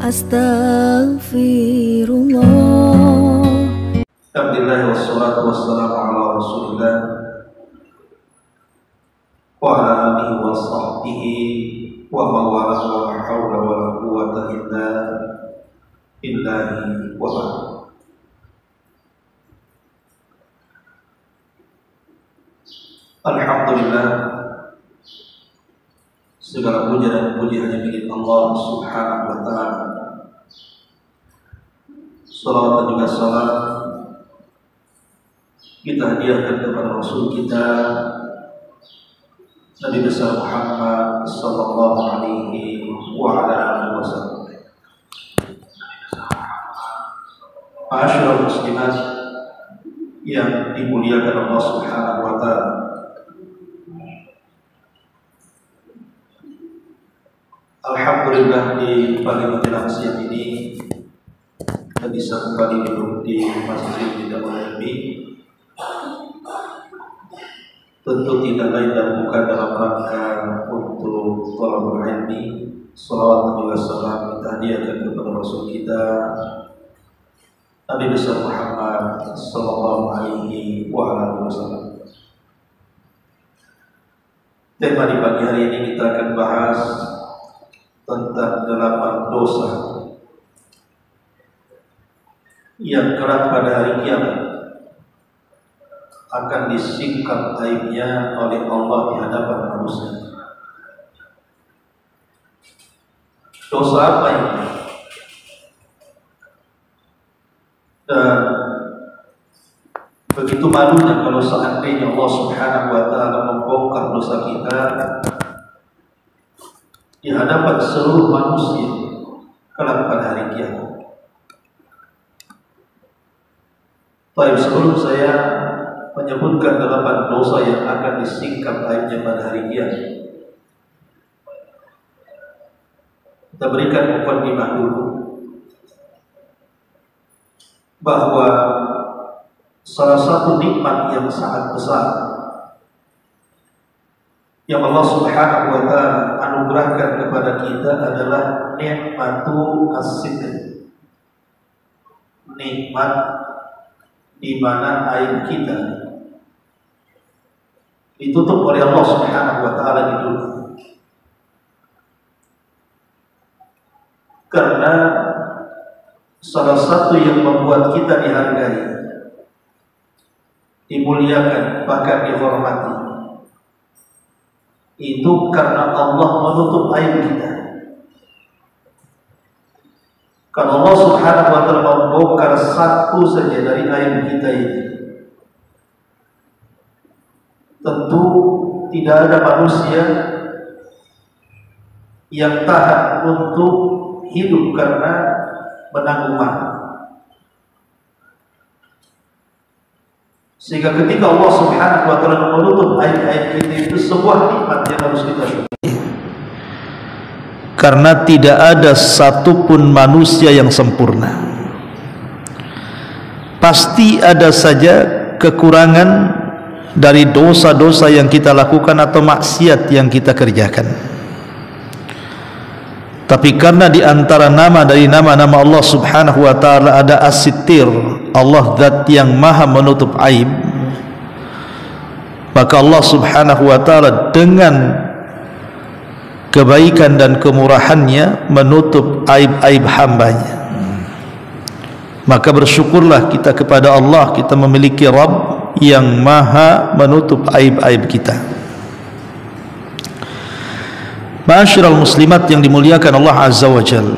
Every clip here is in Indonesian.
Astaghfirullah. Alhamdulillah wassalatu wassalamu ala Rasulillah wa ala alihi wa sahbihi wa mawala wa la hawla wa la quwwata illa billahi wa ba'd. Alhamdulillah, segala puja dan puji hanya milik Allah Subhanahu wa ta'ala. Salawat dan juga salam kita hadiahkan kepada Rasul kita Nabi besar Muhammad sallallahu alaihi wa ala alihi wasallam. Ma'asyiral muslimat yang dimuliakan Allah Subhanahu wa ta'ala, alhamdulillah di pagi menjelang siang ini kita bisa kembali duduk di Masjid Darul Ilmi. Tentu tidak lain dan bukan dalam rangka untuk thalabul ilmi. Salawat dan juga salam kita hadiahkan kepada Rasul kita Nabi besar Muhammad sallallahu alaihi wa alihi wasallam. Tema di pagi hari ini kita akan bahas tentang 8 dosa yang kelak pada hari kiamat akan disingkap aibnya oleh Allah di hadapan manusia. Dosa apa ini? Dan begitu malunya kalau seandainya Allah Subhanahu wa ta'ala membongkar dosa kita di hadapan seluruh manusia kelak pada hari kiamat. Baik, sebelum saya menyebutkan 8 dosa yang akan disingkap aibnya pada hari kiamat, kita berikan mukadimah dulu bahwa salah satu nikmat yang sangat besar yang Allah Subhanahu wa ta'ala anugerahkan kepada kita adalah nikmatu as-sitr, nikmat di mana aib kita ditutup oleh Allah Subhanahu wa ta'ala di dunia. Karena salah satu yang membuat kita dihargai, dimuliakan, bahkan dihormati, itu karena Allah menutup aib kita. Kalau Allah Subhanahu wa ta'ala membongkar satu saja dari aib kita ini, tentu tidak ada manusia yang tahan untuk hidup karena menanggung malu. Sehingga ketika Allah Subhanahu wa ta'ala menutup aib-aib kita, itu sebuah nikmat yang harus kita syukuri. Karena tidak ada satupun manusia yang sempurna. Pasti ada saja kekurangan dari dosa-dosa yang kita lakukan atau maksiat yang kita kerjakan. Tapi karena di antara nama dari nama-nama Allah Subhanahu wa ta'ala ada As-Sittir, Allah zat yang maha menutup aib, maka Allah Subhanahu wa ta'ala dengan kebaikan dan kemurahannya menutup aib-aib hambanya. Maka bersyukurlah kita kepada Allah, kita memiliki Rabb yang maha menutup aib-aib kita. Ma'asyiral muslimat yang dimuliakan Allah Azza wa Jalla,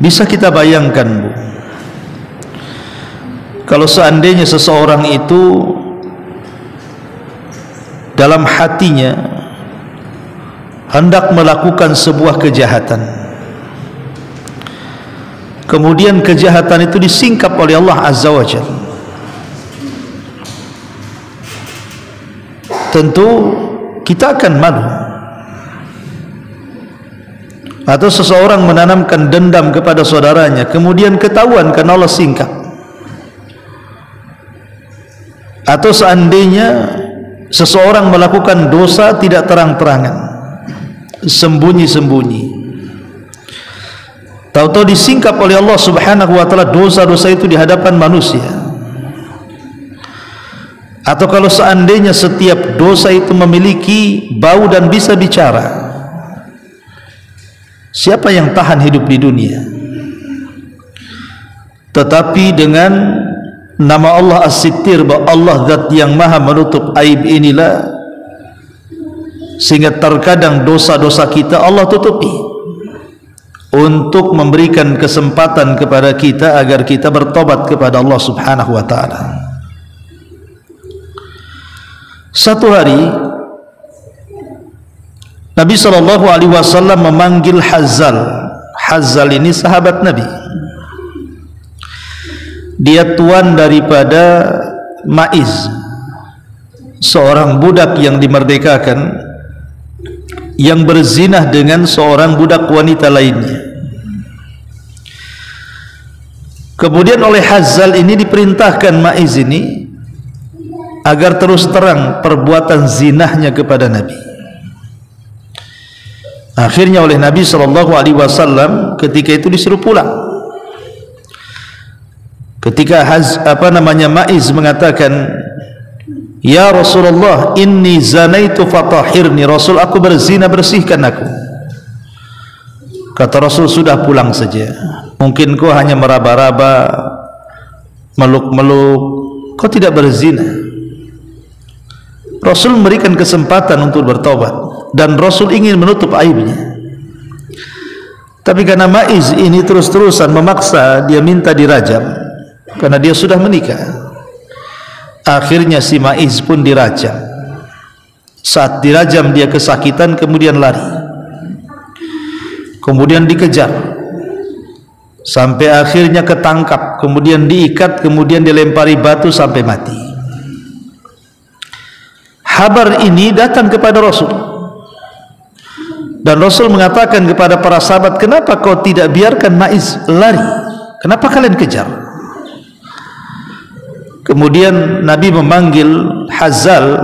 bisa kita bayangkan, Bu, kalau seandainya seseorang itu dalam hatinya hendak melakukan sebuah kejahatan, kemudian kejahatan itu disingkap oleh Allah Azza wa Jalla, tentu kita akan malu. Atau seseorang menanamkan dendam kepada saudaranya, kemudian ketahuan karena Allah singkap. Atau seandainya seseorang melakukan dosa tidak terang-terangan, sembunyi-sembunyi, tahu-tahu disingkap oleh Allah Subhanahu wa taala dosa-dosa itu di hadapan manusia. Atau kalau seandainya setiap dosa itu memiliki bau dan bisa bicara, siapa yang tahan hidup di dunia? Tetapi dengan nama Allah As-Sittir, bahwa Allah zat yang maha menutup aib inilah, sehingga terkadang dosa-dosa kita Allah tutupi untuk memberikan kesempatan kepada kita agar kita bertobat kepada Allah Subhanahu wa taala. Satu hari Nabi SAW memanggil Hazzal. Hazzal ini sahabat Nabi. Dia tuan daripada Maiz, seorang budak yang dimerdekakan, yang berzinah dengan seorang budak wanita lainnya. Kemudian oleh Hazzal ini diperintahkan Maiz ini agar terus terang perbuatan zinahnya kepada Nabi. Akhirnya oleh Nabi SAW ketika itu disuruh pulang. Ketika Maiz mengatakan, "Ya Rasulullah, inni zanaitu fatahhirni." Rasul, aku berzina, bersihkan aku. Kata Rasul, sudah pulang saja. Mungkin kau hanya meraba-raba, meluk-meluk, kau tidak berzina. Rasul memberikan kesempatan untuk bertobat, dan Rasul ingin menutup aibnya. Tapi karena Maiz ini terus-terusan memaksa, dia minta dirajam karena dia sudah menikah. Akhirnya si Maiz pun dirajam. Saat dirajam dia kesakitan, kemudian lari, kemudian dikejar sampai akhirnya ketangkap, kemudian diikat, kemudian dilempari batu sampai mati. Kabar ini datang kepada Rasul, dan Rasul mengatakan kepada para sahabat, kenapa kau tidak biarkan Maiz lari? Kenapa kalian kejar? Kemudian Nabi memanggil Hazzal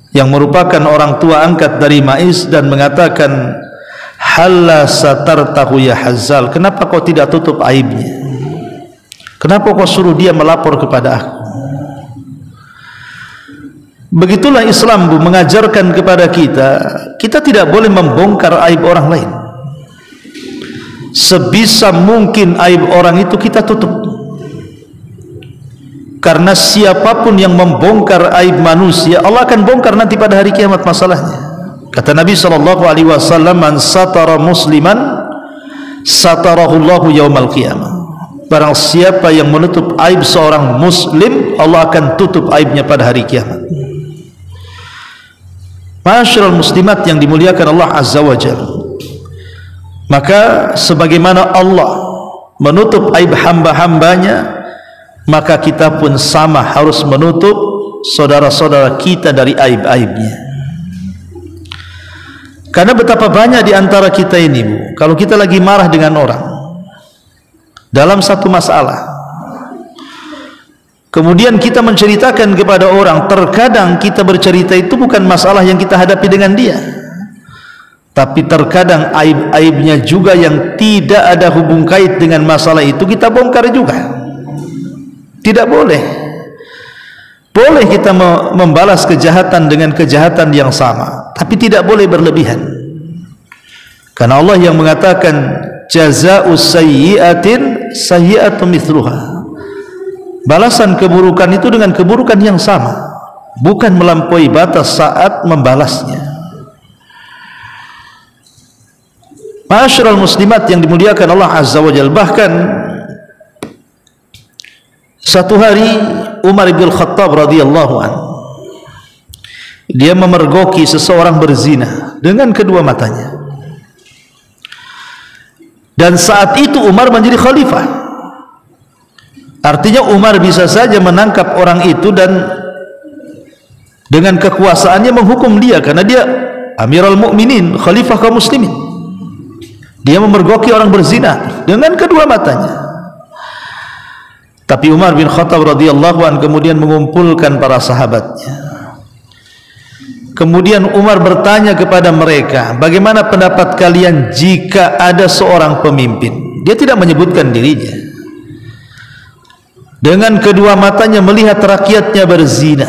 yang merupakan orang tua angkat dari Maiz dan mengatakan, halla satartahu ya Hazzal, kenapa kau tidak tutup aibnya? Kenapa kau suruh dia melapor kepada aku? Begitulah Islam, Bu, mengajarkan kepada kita tidak boleh membongkar aib orang lain. Sebisa mungkin aib orang itu kita tutup, karena siapapun yang membongkar aib manusia, Allah akan bongkar nanti pada hari kiamat masalahnya. Kata Nabi SAW, man satara musliman satarahullahu yaumal qiyamah. Barang siapa yang menutup aib seorang muslim, Allah akan tutup aibnya pada hari kiamat. Ma'asyiral muslimat yang dimuliakan Allah Azza wa Jalla, maka sebagaimana Allah menutup aib hamba-hambanya, maka kita pun sama harus menutup saudara-saudara kita dari aib-aibnya. Karena betapa banyak di antara kita ini, Bu, kalau kita lagi marah dengan orang dalam satu masalah, kemudian kita menceritakan kepada orang, terkadang kita bercerita itu bukan masalah yang kita hadapi dengan dia, tapi terkadang aib-aibnya juga yang tidak ada hubung kait dengan masalah itu kita bongkar juga. Tidak boleh. Boleh kita membalas kejahatan dengan kejahatan yang sama, tapi tidak boleh berlebihan. Karena Allah yang mengatakan, jazaa'us sayyi'atin sayyi'atun mithluha. Balasan keburukan itu dengan keburukan yang sama, bukan melampaui batas saat membalasnya. Ma'asyiral muslimat yang dimuliakan Allah Azza wa Jalla, bahkan satu hari Umar bin Khattab radhiyallahu anhu, dia memergoki seseorang berzina dengan kedua matanya, dan saat itu Umar menjadi khalifah. Artinya Umar bisa saja menangkap orang itu dan dengan kekuasaannya menghukum dia, karena dia Amirul Mukminin, khalifah kaum muslimin. Dia memergoki orang berzina dengan kedua matanya. Tapi Umar bin Khattab radhiyallahu anhu kemudian mengumpulkan para sahabatnya. Kemudian Umar bertanya kepada mereka, bagaimana pendapat kalian jika ada seorang pemimpin? Dia tidak menyebutkan dirinya. Dengan kedua matanya melihat rakyatnya berzina.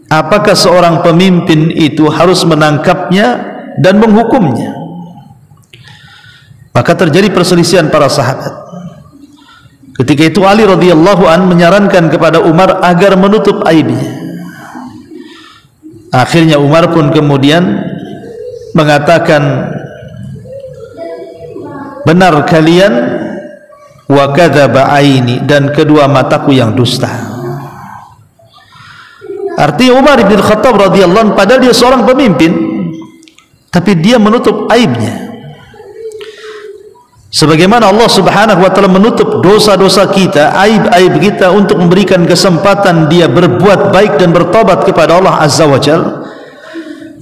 Apakah seorang pemimpin itu harus menangkapnya dan menghukumnya? Maka terjadi perselisihan para sahabat. Ketika itu Ali radhiyallahu an menyarankan kepada Umar agar menutup aibnya. Akhirnya Umar pun kemudian mengatakan, benar kalian, wa kadzaba aini, dan kedua mataku yang dusta. Artinya Umar bin Khattab radhiyallahu anhu padahal dia seorang pemimpin, tapi dia menutup aibnya. Sebagaimana Allah Subhanahu wa taala menutup dosa-dosa kita, aib-aib kita, untuk memberikan kesempatan dia berbuat baik dan bertobat kepada Allah Azza wa Jalla,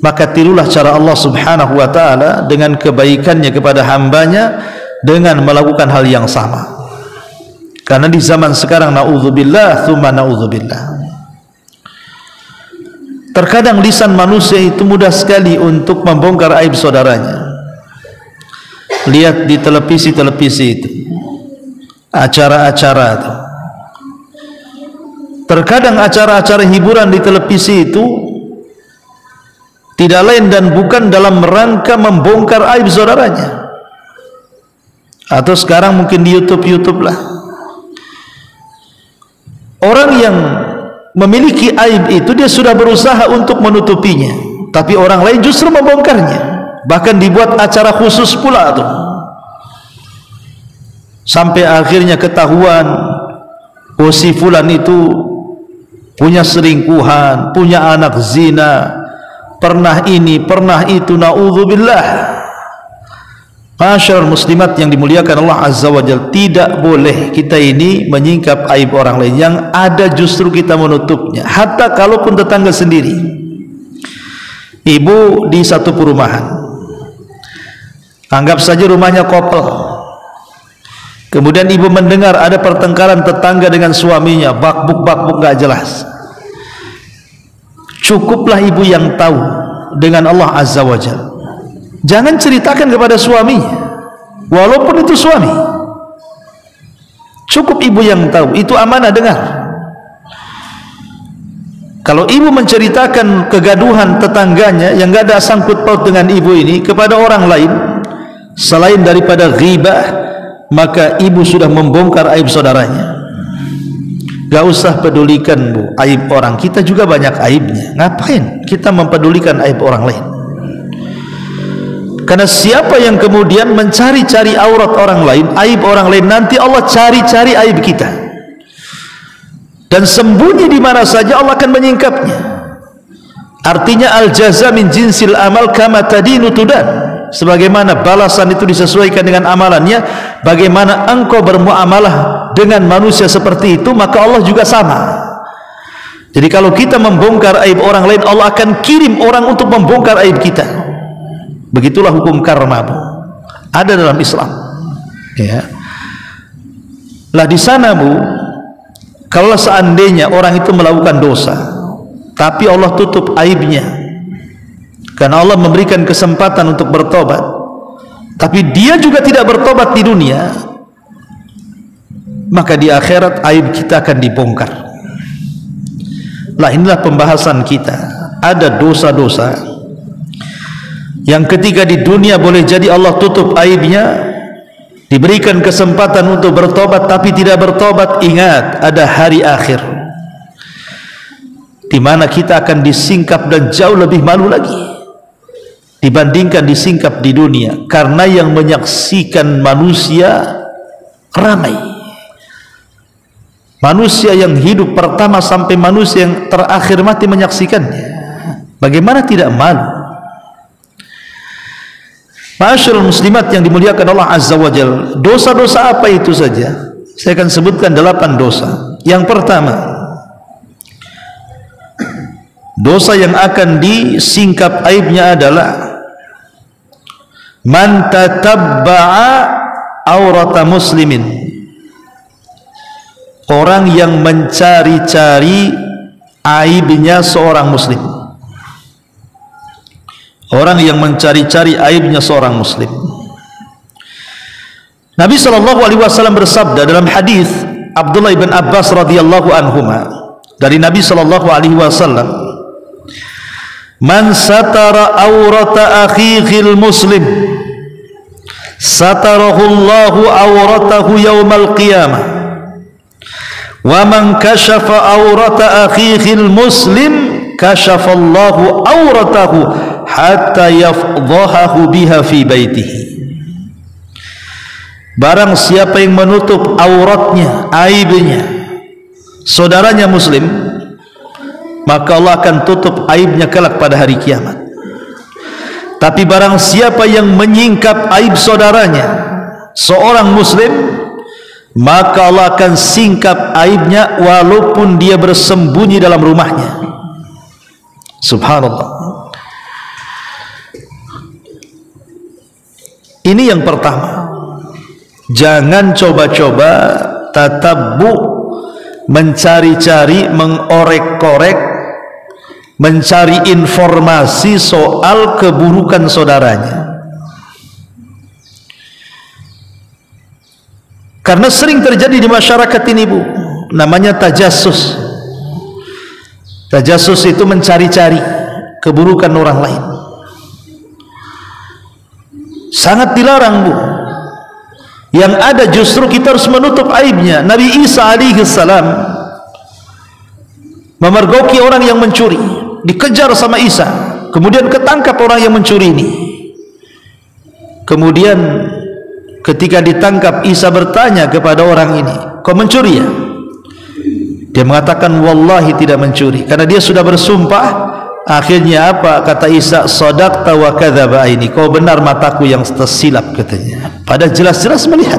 maka tirulah cara Allah Subhanahu wa taala dengan kebaikannya kepada hambanya dengan melakukan hal yang sama. Karena di zaman sekarang naudzubillah tsumma naudzubillah, terkadang lisan manusia itu mudah sekali untuk membongkar aib saudaranya. Lihat di televisi-televisi itu, acara-acara itu. Terkadang acara-acara hiburan di televisi itu tidak lain dan bukan dalam rangka membongkar aib saudaranya. Atau sekarang mungkin di YouTube lah. Orang yang memiliki aib itu dia sudah berusaha untuk menutupinya, tapi orang lain justru membongkarnya. Bahkan dibuat acara khusus pula tuh, sampai akhirnya ketahuan, oh si fulan itu punya selingkuhan, punya anak zina, pernah ini, pernah itu, naudzubillah. Masyaallah muslimat yang dimuliakan Allah Azza wa Jalla, tidak boleh kita ini menyingkap aib orang lain, yang ada justru kita menutupnya. Hatta kalaupun tetangga sendiri. Ibu di satu perumahan, anggap saja rumahnya kopel, kemudian ibu mendengar ada pertengkaran tetangga dengan suaminya, bakbuk gak jelas. Cukuplah ibu yang tahu dengan Allah Azza wa Jalla. Jangan ceritakan kepada suaminya, walaupun itu suami. Cukup ibu yang tahu, itu amanah dengar. Kalau ibu menceritakan kegaduhan tetangganya yang gak ada sangkut paut dengan ibu ini kepada orang lain selain daripada ghibah, maka ibu sudah membongkar aib saudaranya. Gak usah pedulikan bu aib orang, kita juga banyak aibnya. Ngapain kita mempedulikan aib orang lain? Karena siapa yang kemudian mencari-cari aurat orang lain, aib orang lain, nanti Allah cari-cari aib kita, dan sembunyi di mana saja Allah akan menyingkapnya. Artinya al jaza min jinsil amal kama tadinu tudan. Sebagaimana balasan itu disesuaikan dengan amalannya, bagaimana engkau bermuamalah dengan manusia seperti itu, maka Allah juga sama. Jadi kalau kita membongkar aib orang lain, Allah akan kirim orang untuk membongkar aib kita. Begitulah hukum karma, bu, ada dalam Islam. Ya. Lah di sana bu, kalau seandainya orang itu melakukan dosa, tapi Allah tutup aibnya, karena Allah memberikan kesempatan untuk bertobat, tapi dia juga tidak bertobat di dunia, maka di akhirat aib kita akan dibongkar. Lah inilah pembahasan kita. Ada dosa-dosa yang ketika di dunia boleh jadi Allah tutup aibnya, diberikan kesempatan untuk bertobat tapi tidak bertobat. Ingat, ada hari akhir di mana kita akan disingkap dan jauh lebih malu lagi dibandingkan disingkap di dunia, karena yang menyaksikan manusia ramai. Manusia yang hidup pertama sampai manusia yang terakhir mati menyaksikannya. Bagaimana tidak malu? Masyaallah muslimat yang dimuliakan Allah Azza wa Jalla, dosa-dosa apa itu saja? Saya akan sebutkan 8 dosa. Yang pertama, dosa yang akan disingkap aibnya adalah man tatabba'a aurata muslimin, orang yang mencari-cari aibnya seorang muslim. orang yang mencari-cari aibnya seorang muslim. Nabi SAW bersabda dalam hadis Abdullah bin Abbas radhiyallahu anhuma dari Nabi SAW, man satara aurata akhihil muslim satarahullahu auratahu yaumal qiyamah wa man kashafa aurata akhihil muslim kashafallahu auratahu hatta yafdhahahu biha fi baitihi. Barang siapa yang menutup auratnya, aibnya saudaranya muslim, maka Allah akan tutup aibnya kelak pada hari kiamat. Tapi barang siapa yang menyingkap aib saudaranya, seorang muslim, maka Allah akan singkap aibnya walaupun dia bersembunyi dalam rumahnya. Subhanallah. Ini yang pertama. Jangan coba-coba tatabbu, mencari-cari, mengorek-korek, mencari informasi soal keburukan saudaranya. Karena sering terjadi di masyarakat ini, Bu, namanya tajassus. Tajassus itu mencari-cari keburukan orang lain. Sangat dilarang, Bu. Yang ada justru kita harus menutup aibnya. Nabi Isa alaihi salam memergoki orang yang mencuri, dikejar sama Isa, kemudian ketangkap orang yang mencuri ini. Kemudian ketika ditangkap, Isa bertanya kepada orang ini, kau mencuri ya? Dia mengatakan, wallahi tidak mencuri, karena dia sudah bersumpah. Akhirnya apa kata Isa? Shadaqta wa kadzaba aini, kau benar, mataku yang tersilap, katanya. Padahal jelas-jelas melihat.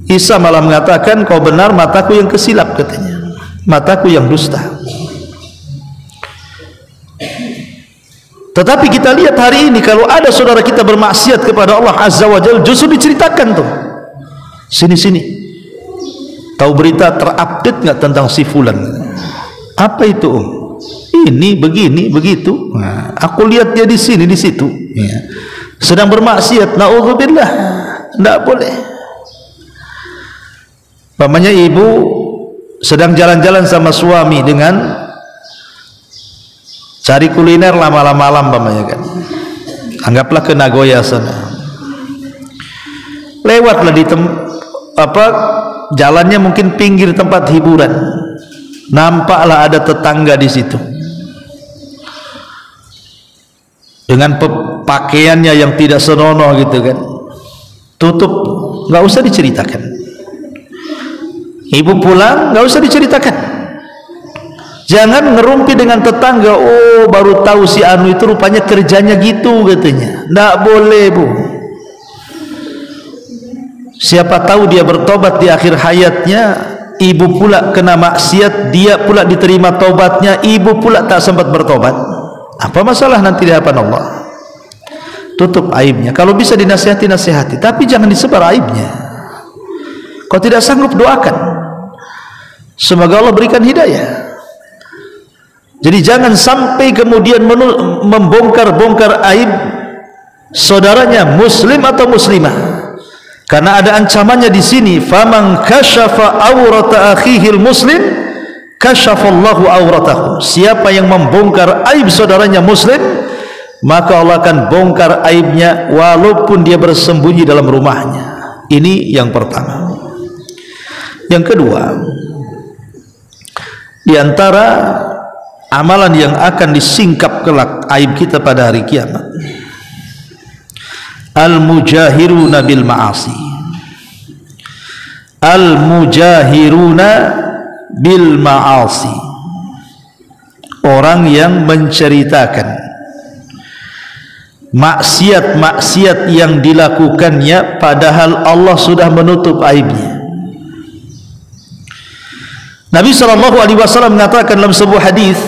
Isa malah mengatakan, kau benar, mataku yang kesilap, katanya. Mataku yang dusta. Tetapi kita lihat hari ini, kalau ada saudara kita bermaksiat kepada Allah Azza wa Jalla, justru diceritakan tuh. Sini-sini. Tahu berita terupdate nggak tentang si fulan? Apa itu, Om? Ini begini begitu. Nah, aku lihat dia di sini di situ. Ya. Sedang bermaksiat. Naudzubillah. Tidak boleh. Pamannya ibu sedang jalan-jalan sama suami dengan cari kuliner malam-malam, pamannya kan. Anggaplah ke Nagoya sana. Lewatlah di jalannya mungkin pinggir tempat hiburan. Nampaklah ada tetangga di situ dengan pakaiannya yang tidak senonoh gitu kan. Tutup, nggak usah diceritakan. Ibu pulang, nggak usah diceritakan. Jangan ngerumpi dengan tetangga. Oh, baru tahu si Anu itu rupanya kerjanya gitu, katanya. Nggak boleh, Bu. Siapa tahu dia bertobat di akhir hayatnya. Ibu pula kena maksiat, dia pula diterima taubatnya, ibu pula tak sempat bertobat. Apa masalah nanti di hadapan Allah? Tutup aibnya. Kalau bisa dinasihati, nasihati, tapi jangan disebar aibnya. Kalau tidak sanggup, doakan. Semoga Allah berikan hidayah. Jadi jangan sampai kemudian membongkar-bongkar aib saudaranya muslim atau muslimah. Karena ada ancamannya di sini, faman kashafa aurata akhihil muslim kashafallahu auratahu. Siapa yang membongkar aib saudaranya muslim, maka Allah akan bongkar aibnya walaupun dia bersembunyi dalam rumahnya. Ini yang pertama. Yang kedua, di antara amalan yang akan disingkap kelak aib kita pada hari kiamat, al-mujahiruna bil ma'asi. Al-mujahiruna bil ma'asi, orang yang menceritakan maksiat-maksiat yang dilakukannya padahal Allah sudah menutup aibnya. Nabi SAW mengatakan dalam sebuah hadis,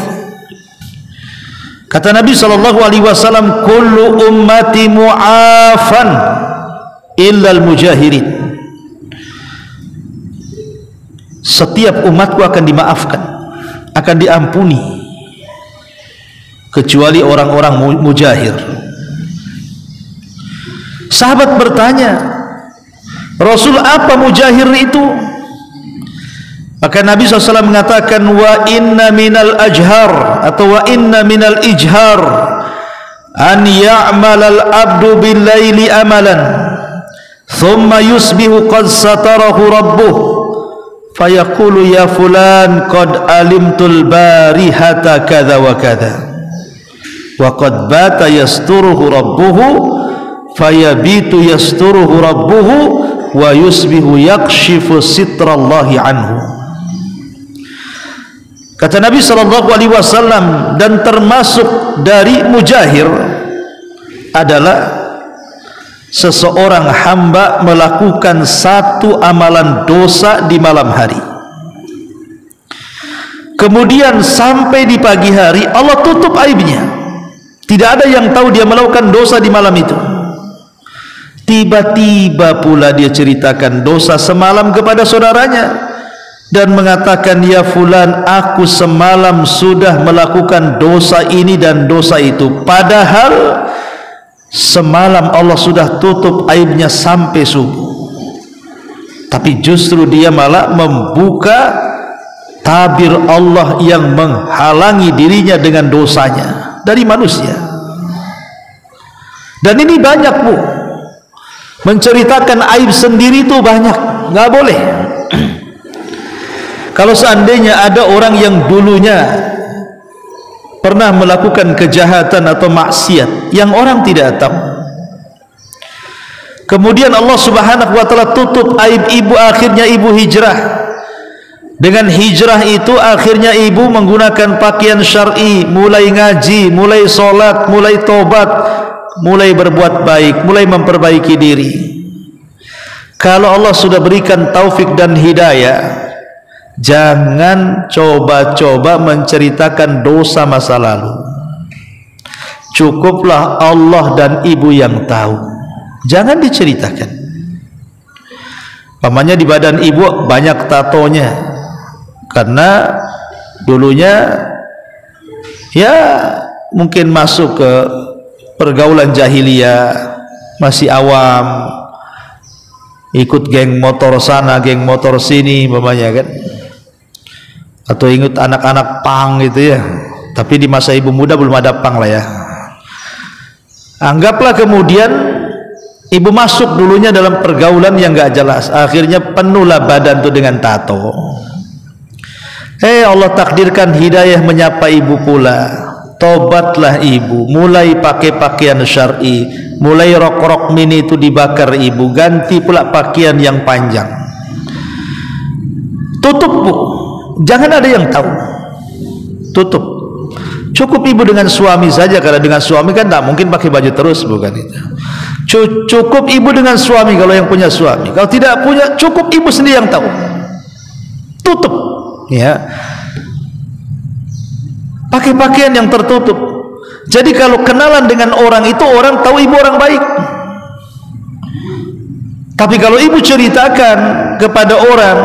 kata Nabi SAW, kullu ummati mu'afan illal mujahirin. Setiap umatku akan dimaafkan, akan diampuni, kecuali orang-orang mujahir. Sahabat bertanya, Rasul, apa mujahir itu? Maka Nabi SAW mengatakan, wa inna minal ajhar atau wa inna minal ijhar an ya'malal abdu bil laili amalan thumma yusbihu qad satarahu rabbuh fayaqulu ya fulan qad alimtul barihata kadha wa kadha wa qad bata yasturuhu rabbuhu fayabitu yasturuhu rabbuhu wa yusbihu yakshifu sitrallahi anhu. Kata Nabi SAW, dan termasuk dari mujahir adalah seseorang hamba melakukan satu amalan dosa di malam hari, kemudian sampai di pagi hari Allah tutup aibnya, tidak ada yang tahu dia melakukan dosa di malam itu. Tiba-tiba pula dia ceritakan dosa semalam kepada saudaranya dan mengatakan, ya fulan, aku semalam sudah melakukan dosa ini dan dosa itu, padahal semalam Allah sudah tutup aibnya sampai subuh, tapi justru dia malah membuka tabir Allah yang menghalangi dirinya dengan dosanya dari manusia. Dan ini banyak, Bu, menceritakan aib sendiri itu banyak, nggak boleh. Kalau seandainya ada orang yang dulunya pernah melakukan kejahatan atau maksiat yang orang tidak tahu, kemudian Allah Subhanahu wa ta'ala tutup aib ibu, akhirnya ibu hijrah. Dengan hijrah itu akhirnya ibu menggunakan pakaian syar'i, mulai ngaji, mulai sholat, mulai tobat, mulai berbuat baik, mulai memperbaiki diri. Kalau Allah sudah berikan taufik dan hidayah, jangan coba-coba menceritakan dosa masa lalu. Cukuplah Allah dan ibu yang tahu, jangan diceritakan. Pamannya di badan ibu banyak tatonya, karena dulunya ya mungkin masuk ke pergaulan jahiliyah, masih awam, ikut geng motor sana, geng motor sini, pamannya kan, atau ingat anak-anak pang gitu ya. Tapi di masa ibu muda belum ada pang lah ya. Anggaplah kemudian ibu masuk dulunya dalam pergaulan yang gak jelas, akhirnya penuhlah badan itu dengan tato. Allah takdirkan hidayah menyapa ibu pula. Tobatlah ibu, mulai pakai pakaian syar'i, mulai rok-rok mini itu dibakar ibu, ganti pula pakaian yang panjang. Tutup, Bu, jangan ada yang tahu. Tutup. Cukup ibu dengan suami saja. Kalau dengan suami kan tak mungkin pakai baju terus, bukan itu. Cukup ibu dengan suami kalau yang punya suami. Kalau tidak punya, cukup ibu sendiri yang tahu. Tutup, ya. Pakai pakaian yang tertutup. Jadi kalau kenalan dengan orang itu, orang tahu ibu orang baik. Tapi kalau ibu ceritakan kepada orang,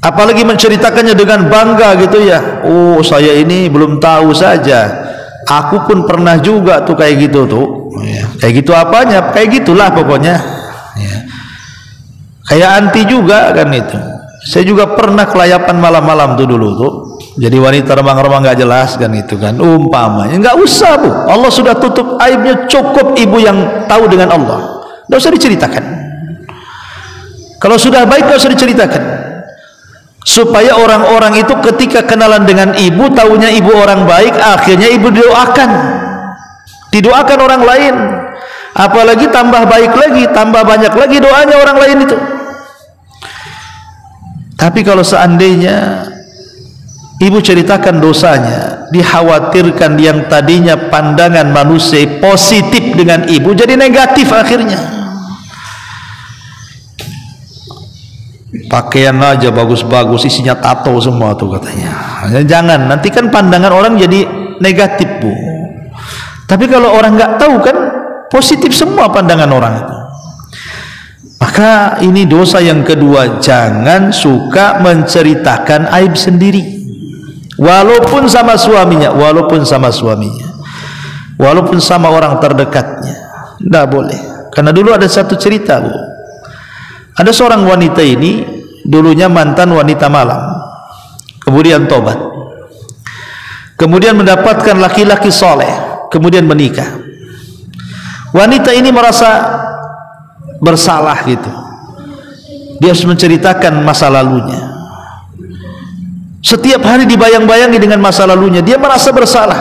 apalagi menceritakannya dengan bangga gitu ya, oh saya ini belum tahu saja, aku pun pernah juga tuh kayak gitu tuh ya. Kayak gitu apanya? Kayak gitulah pokoknya ya. Kayak anti juga kan itu. Saya juga pernah kelayapan malam-malam tuh dulu tuh, jadi wanita remang-remang gak jelas kan itu kan, umpamanya. Nggak usah, Bu, Allah sudah tutup aibnya. Cukup ibu yang tahu dengan Allah, nggak usah diceritakan. Kalau sudah baik nggak usah diceritakan, supaya orang-orang itu ketika kenalan dengan ibu, taunya ibu orang baik, akhirnya ibu didoakan orang lain, apalagi tambah baik lagi, tambah banyak lagi doanya orang lain itu. Tapi kalau seandainya ibu ceritakan dosanya, dikhawatirkan yang tadinya pandangan manusia positif dengan ibu jadi negatif akhirnya. Pakaian aja bagus-bagus, isinya tato semua tuh katanya. Jangan, nanti kan pandangan orang jadi negatif, Bu. Tapi kalau orang nggak tahu kan positif semua pandangan orang itu. Maka ini dosa yang kedua, jangan suka menceritakan aib sendiri. walaupun sama suaminya, walaupun sama orang terdekatnya, tidak boleh. Karena dulu ada satu cerita, Bu. Ada seorang wanita ini dulunya mantan wanita malam, kemudian tobat, kemudian mendapatkan laki-laki soleh, kemudian menikah. Wanita ini merasa bersalah gitu. Dia harus menceritakan masa lalunya. Setiap hari dibayang-bayangi dengan masa lalunya. Dia merasa bersalah.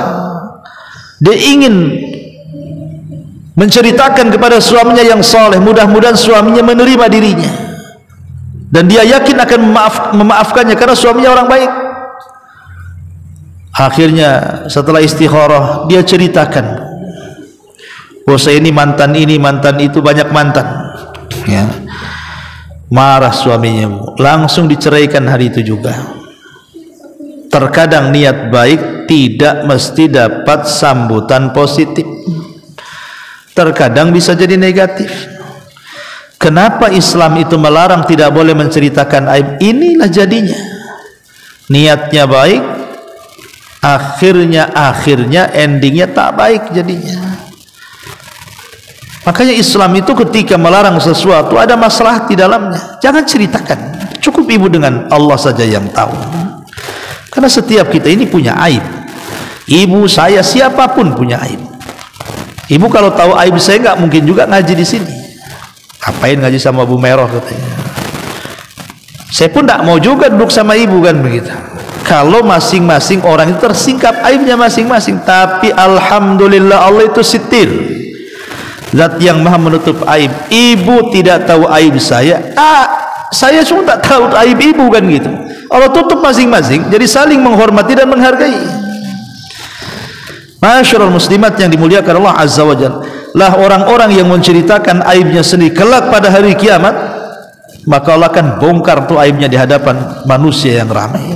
Dia ingin menceritakan kepada suaminya yang soleh. Mudah-mudahan suaminya menerima dirinya, dan dia yakin akan memaafkannya karena suaminya orang baik. Akhirnya setelah istikharah, dia ceritakan, oh saya ini mantan itu, banyak mantan ya. Marah suaminya, Bu. Langsung diceraikan hari itu juga. Terkadang niat baik tidak mesti dapat sambutan positif, terkadang bisa jadi negatif. Kenapa Islam itu melarang tidak boleh menceritakan aib? Inilah jadinya, niatnya baik, akhirnya endingnya tak baik jadinya. Makanya Islam itu ketika melarang sesuatu ada masalah di dalamnya, jangan ceritakan. Cukup ibu dengan Allah saja yang tahu. Karena setiap kita ini punya aib. Ibu, saya, siapapun punya aib. Ibu kalau tahu aib saya nggak mungkin juga ngaji di sini. Ngapain ngaji sama Bu Meroh katanya. Saya pun tidak mau juga duduk sama ibu kan begitu. Kalau masing-masing orang itu tersingkap aibnya masing-masing. Tapi alhamdulillah Allah itu sitir, zat yang maha menutup aib. Ibu tidak tahu aib saya, saya cuma tak tahu aib ibu kan gitu. Allah tutup masing-masing, jadi saling menghormati dan menghargai. Masyarul muslimat yang dimuliakan Allah Azza wa Jalla, lah orang-orang yang menceritakan aibnya sendiri kelak pada hari kiamat, maka Allah akan bongkar tuh aibnya di hadapan manusia yang ramai.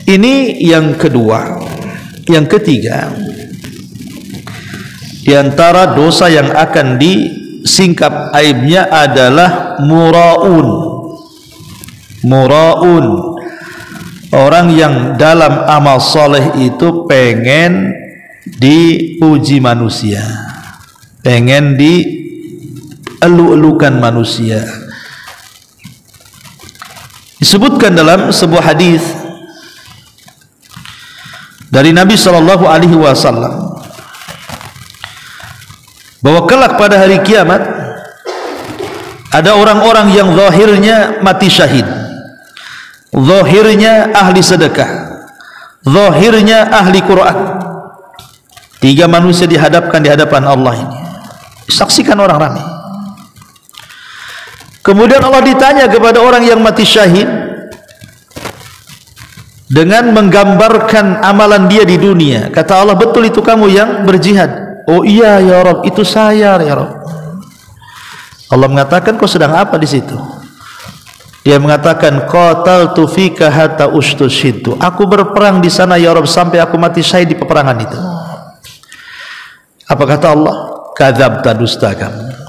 Ini yang kedua. Yang ketiga, di antara dosa yang akan disingkap aibnya adalah muraun. Muraun, orang yang dalam amal soleh itu pengen dipuji manusia, pengen dielu-elukan manusia. Disebutkan dalam sebuah hadis dari Nabi SAW bahwa kelak pada hari kiamat ada orang-orang yang zahirnya mati syahid, zahirnya ahli sedekah, zahirnya ahli Quran. Tiga manusia dihadapkan di hadapan Allah ini, disaksikan orang ramai. Kemudian Allah ditanya kepada orang yang mati syahid dengan menggambarkan amalan dia di dunia. Kata Allah, betul itu kamu yang berjihad? Oh iya ya Rabb, itu saya ya Rabb. Allah mengatakan, kau sedang apa di situ? Dia mengatakan, qataltu fika hatta ustushhidu. Aku berperang di sana ya Rabb sampai aku mati syahid di peperangan itu. Apa kata Allah? Kadzabta, dusta kamu.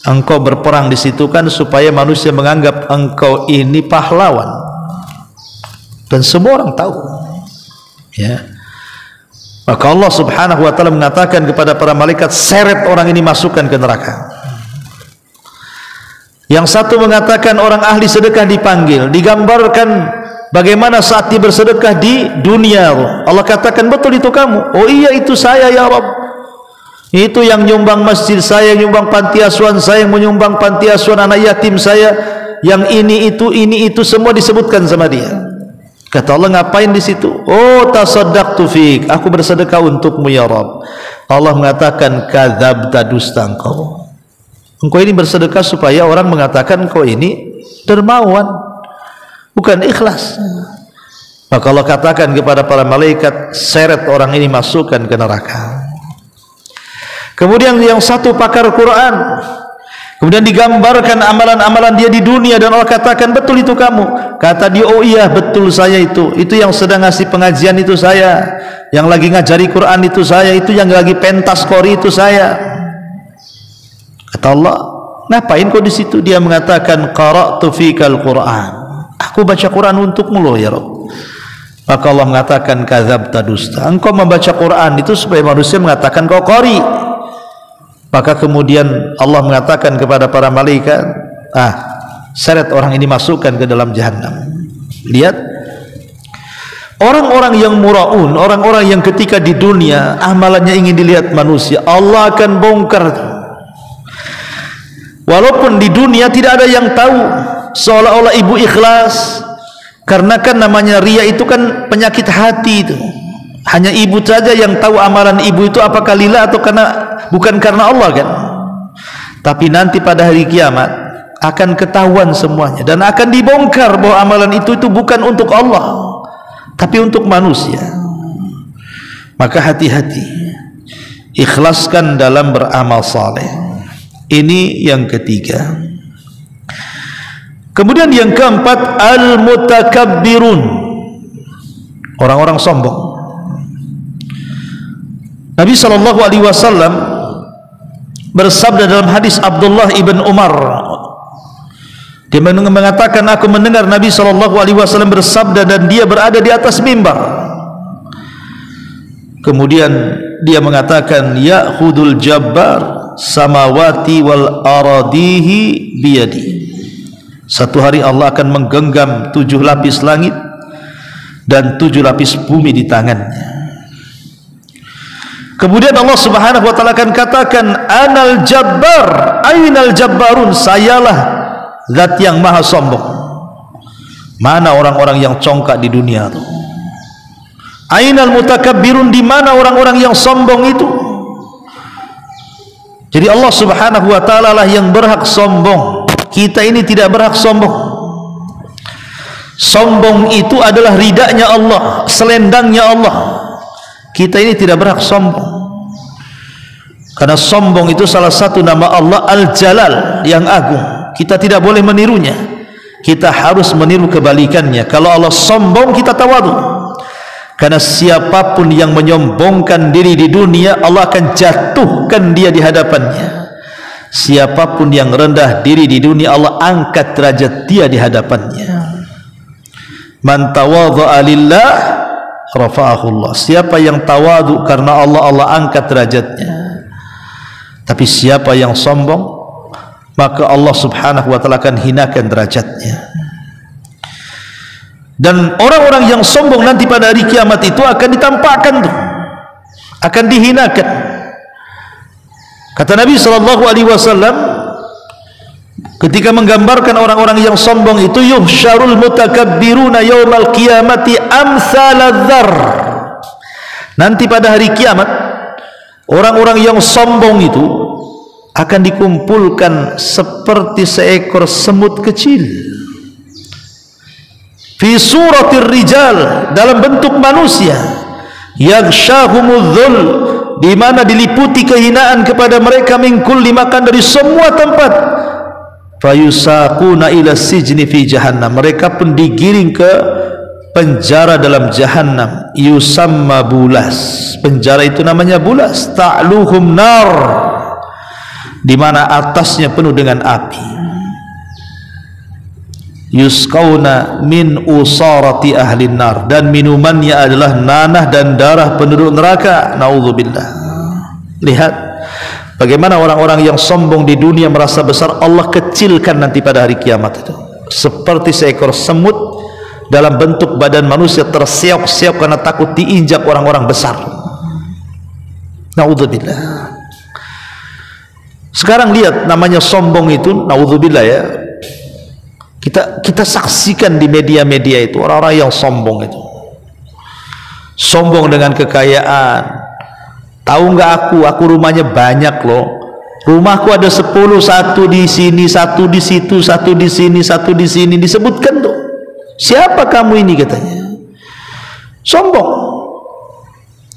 Engkau berperang di situ kan supaya manusia menganggap engkau ini pahlawan, dan semua orang tahu. Ya. Maka Allah Subhanahu wa taala mengatakan kepada para malaikat, seret orang ini, masukkan ke neraka. Yang satu mengatakan orang ahli sedekah dipanggil, digambarkan bagaimana saat dia bersedekah di dunia. Allah katakan, betul itu kamu? Oh iya itu saya ya Rabb. Itu yang nyumbang masjid saya, yang nyumbang panti asuhan saya, yang menyumbang panti asuhan anak yatim saya, yang ini itu semua disebutkan sama dia. Kata Allah, ngapain di situ? Oh, tasaddaqtu fik, aku bersedekah untukmu ya Rabb. Allah mengatakan, kadzabta, dusta engkau. Engkau ini bersedekah supaya orang mengatakan engkau ini dermawan, bukan ikhlas. Maka Allah katakan kepada para malaikat, seret orang ini, masukkan ke neraka. Kemudian yang satu pakar Quran, kemudian digambarkan amalan-amalan dia di dunia, dan Allah katakan, betul itu kamu? Kata dia, oh iya betul saya itu yang sedang ngasih pengajian itu saya, yang lagi ngajari Quran itu saya, itu yang lagi pentas qori itu saya. Kata Allah, ngapain kau di situ? Dia mengatakan, qara'tu fikal Quran, aku baca Quran untukmu loh ya Rabb. Maka Allah mengatakan kadzabta, dusta. Engkau membaca Quran itu supaya manusia mengatakan kau qari. Maka kemudian Allah mengatakan kepada para malaikat, seret orang ini masukkan ke dalam jahannam. Lihat, orang-orang yang muraun, orang-orang yang ketika di dunia amalannya ingin dilihat manusia, Allah akan bongkar. Walaupun di dunia tidak ada yang tahu, seolah-olah ibu ikhlas, karena kan namanya riya itu kan penyakit hati itu. Hanya ibu saja yang tahu amalan ibu itu apakah lillah atau bukan karena Allah kan. Tapi nanti pada hari kiamat akan ketahuan semuanya dan akan dibongkar bahwa amalan itu bukan untuk Allah, tapi untuk manusia. Maka hati-hati, ikhlaskan dalam beramal saleh. Ini yang ketiga. Kemudian yang keempat, al-mutakabbirun, orang-orang sombong. Nabi SAW bersabda dalam hadis Abdullah ibn Umar, dia mengatakan, aku mendengar Nabi SAW bersabda dan dia berada di atas mimbar. Kemudian dia mengatakan, ya'khudul jabbar samawati wal aradihi biyadi. Satu hari Allah akan menggenggam 7 lapis langit dan 7 lapis bumi di tangannya. Kemudian Allah Subhanahu wa taala akan katakan, anal jabbar, ainal jabbarun, sayalah zat yang maha sombong. Mana orang-orang yang congkak di dunia itu? Ainal mutakabbirun, di mana orang-orang yang sombong itu? Jadi Allah Subhanahu wa taala lah yang berhak sombong. Kita ini tidak berhak sombong. Sombong itu adalah ridanya Allah, selendangnya Allah. Kita ini tidak berhak sombong. Karena sombong itu salah satu nama Allah Al-Jalal, yang agung. Kita tidak boleh menirunya. Kita harus meniru kebalikannya. Kalau Allah sombong, kita tawadu. Karena siapapun yang menyombongkan diri di dunia, Allah akan jatuhkan dia di hadapannya. Siapapun yang rendah diri di dunia, Allah angkat derajat dia di hadapannya. Man tawadha'a lillah rafa'ahu Allah. Siapa yang tawadu karena Allah, Allah angkat derajatnya. Tapi siapa yang sombong, maka Allah Subhanahu wa taala akan hinakan derajatnya. Dan orang-orang yang sombong nanti pada hari kiamat itu akan ditampakkan tuh, akan dihinakan. Kata Nabi SAW ketika menggambarkan orang-orang yang sombong itu, yuhsyarul mutakabbiruna yaumal qiyamati amsaladzar. Nanti pada hari kiamat orang-orang yang sombong itu akan dikumpulkan seperti seekor semut kecil. Fi suratir rijal, dalam bentuk manusia. Yaghsyahumudzul, di mana diliputi kehinaan kepada mereka, min kulli makan, dari semua tempat. Fayusaquna ila sijni fi jahannam, mereka pun digiring ke penjara dalam jahannam. Yusamma bulas, penjara itu namanya bulas. Ta'luhum nar, di mana atasnya penuh dengan api. Yusqauna min usarati ahli nar, dan minumannya adalah nanah dan darah penduduk neraka. Naudzubillah. Lihat bagaimana orang-orang yang sombong di dunia merasa besar, Allah kecilkan nanti pada hari kiamat itu seperti seekor semut dalam bentuk badan manusia, terseok-seok karena takut diinjak orang-orang besar. Naudzubillah. Sekarang lihat namanya sombong itu, naudzubillah ya. Kita saksikan di media-media itu orang-orang yang sombong itu. Sombong dengan kekayaan. Tahu nggak aku rumahnya banyak loh. Rumahku ada 10, satu di sini, satu di situ, satu di sini, satu di sini, disebutkan tuh. Siapa kamu ini katanya? Sombong.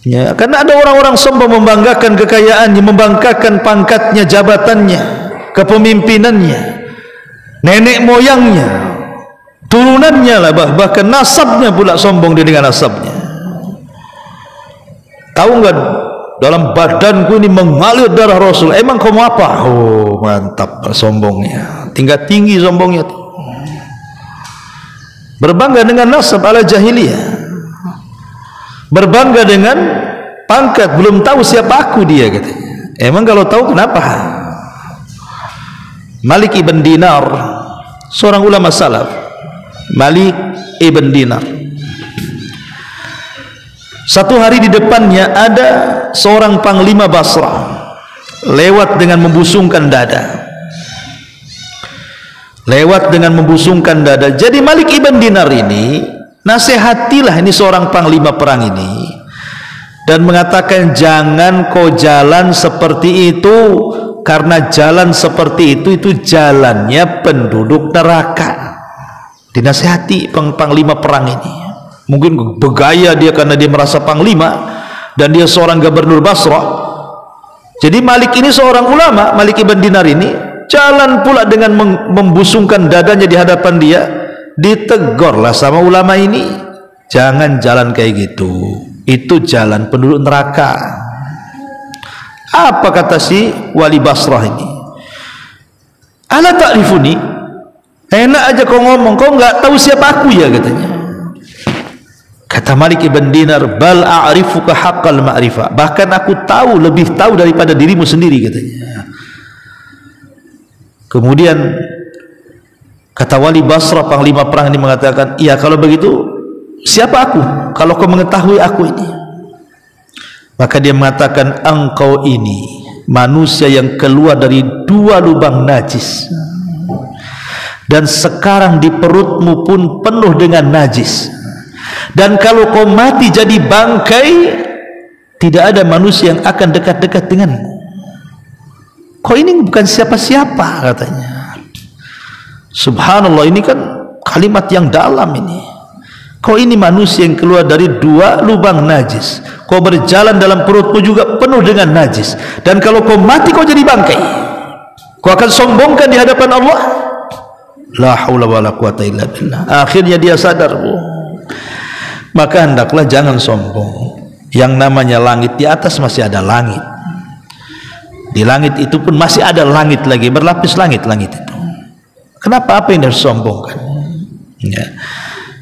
Ya, karena ada orang-orang sombong membanggakan kekayaannya, membanggakan pangkatnya, jabatannya, kepemimpinannya, nenek moyangnya, turunannya lah, bahkan nasabnya pula sombong dia dengan nasabnya. Tahu nggak, dalam badanku ini mengalir darah Rasul. Emang kamu apa? Oh mantap, sombongnya, tingkat tinggi sombongnya tuh. Berbangga dengan nasab ala jahiliyah. berbangga dengan pangkat, belum tahu siapa aku dia katanya. Emang kalau tahu kenapa? Malik ibn Dinar, seorang ulama salaf. Malik ibn Dinar, satu hari di depannya ada seorang panglima Basrah lewat dengan membusungkan dada. Jadi Malik ibn Dinar ini nasihatilah ini seorang panglima perang ini dan mengatakan, jangan kau jalan seperti itu, karena jalan seperti itu jalannya penduduk neraka. Dinasihati panglima perang ini. Mungkin bergaya dia karena dia merasa panglima dan dia seorang gubernur Basrah. Jadi Malik ini seorang ulama, Malik ibn Dinar ini jalan pula dengan membusungkan dadanya di hadapan dia. Ditegurlah sama ulama ini, jangan jalan kayak gitu, itu jalan penduduk neraka. Apa kata si wali Basrah ini? Ala ta'rifuni? Enak aja kau ngomong, kau nggak tahu siapa aku ya katanya. Kata Malik ibn Dinar, bal a'rifuka haqqal ma'rifah, bahkan aku tahu, lebih tahu daripada dirimu sendiri katanya. Kemudian kata wali Basrah, panglima perang ini mengatakan, iya kalau begitu siapa aku kalau kau mengetahui aku ini? Maka dia mengatakan, engkau ini manusia yang keluar dari 2 lubang najis, dan sekarang di perutmu pun penuh dengan najis, dan kalau kau mati jadi bangkai, tidak ada manusia yang akan dekat-dekat denganmu. Kau ini bukan siapa-siapa katanya. Subhanallah, ini kan kalimat yang dalam ini. Kau ini manusia yang keluar dari 2 lubang najis, kau berjalan dalam perutmu juga penuh dengan najis, dan kalau kau mati kau jadi bangkai, kau akan sombongkan di hadapan Allah. La haula wala quwata illa billah. Akhirnya dia sadar, maka hendaklah jangan sombong. Yang namanya langit, di atas masih ada langit, di langit itu pun masih ada langit lagi, berlapis langit-langit itu. Kenapa, apa yang harus sombongkan? Ya.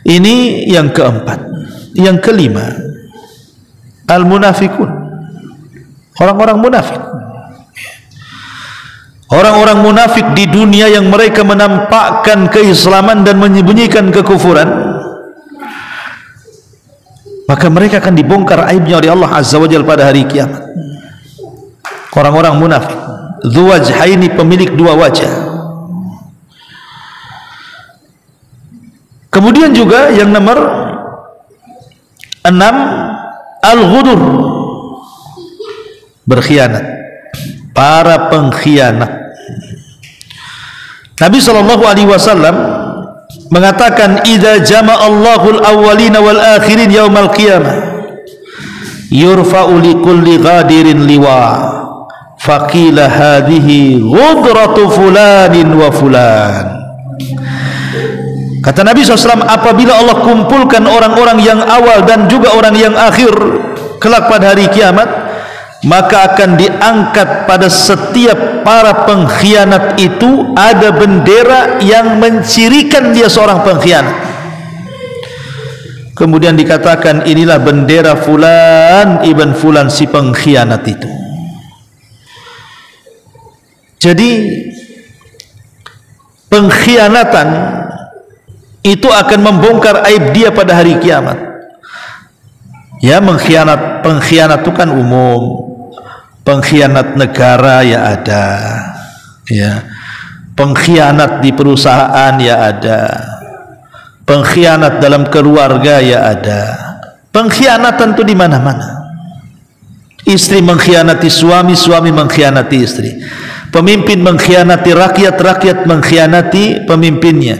Ini yang keempat. Yang kelima, al-munafikun, orang-orang munafik. Orang-orang munafik di dunia yang mereka menampakkan keislaman dan menyembunyikan kekufuran, maka mereka akan dibongkar aibnya oleh Allah Azza wa Jalla pada hari kiamat. Orang-orang munafik, dzu wajhaini, pemilik 2 wajah. Kemudian juga yang nomor 6, al-ghudur, berkhianat, para pengkhianat. Nabi SAW mengatakan, idza jama'allahu al-awwalina wal akhirin yaumal qiyamah yurfa'u li kulli ghadirin liwa faqila hadhihi ghudratu fulanin wa fulan. Kata Nabi SAW, apabila Allah kumpulkan orang-orang yang awal dan juga orang yang akhir kelak pada hari kiamat, maka akan diangkat pada setiap para pengkhianat itu ada bendera yang mencirikan dia seorang pengkhianat. Kemudian dikatakan, inilah bendera fulan ibn fulan, si pengkhianat itu. Jadi pengkhianatan itu akan membongkar aib dia pada hari kiamat. Ya, pengkhianat itu kan umum. Pengkhianat negara ya ada, ya. Pengkhianat di perusahaan ya ada. Pengkhianat dalam keluarga ya ada. Pengkhianatan itu di mana-mana. Istri mengkhianati suami, suami mengkhianati istri. Pemimpin mengkhianati rakyat, rakyat mengkhianati pemimpinnya.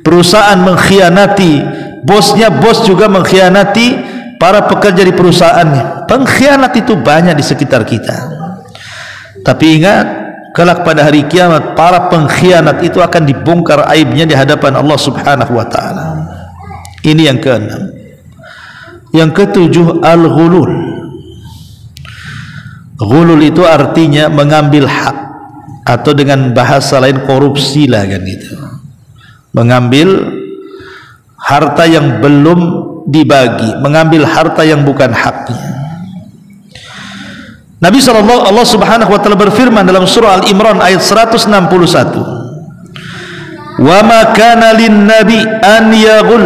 Perusahaan mengkhianati bosnya, bos juga mengkhianati para pekerja di perusahaannya. Pengkhianat itu banyak di sekitar kita. Tapi ingat, kelak pada hari kiamat para pengkhianat itu akan dibongkar aibnya di hadapan Allah Subhanahu wa taala. Ini yang ke-6. Yang ke-7, al-ghulul. Ghulul itu artinya mengambil hak, atau dengan bahasa lain korupsi lah kan gitu. Mengambil harta yang belum dibagi, mengambil harta yang bukan haknya. Nabi Allah Subhanahu wa taala berfirman dalam surah Al-Imran ayat 161, "Wa ma kana lin-nabi an yaghul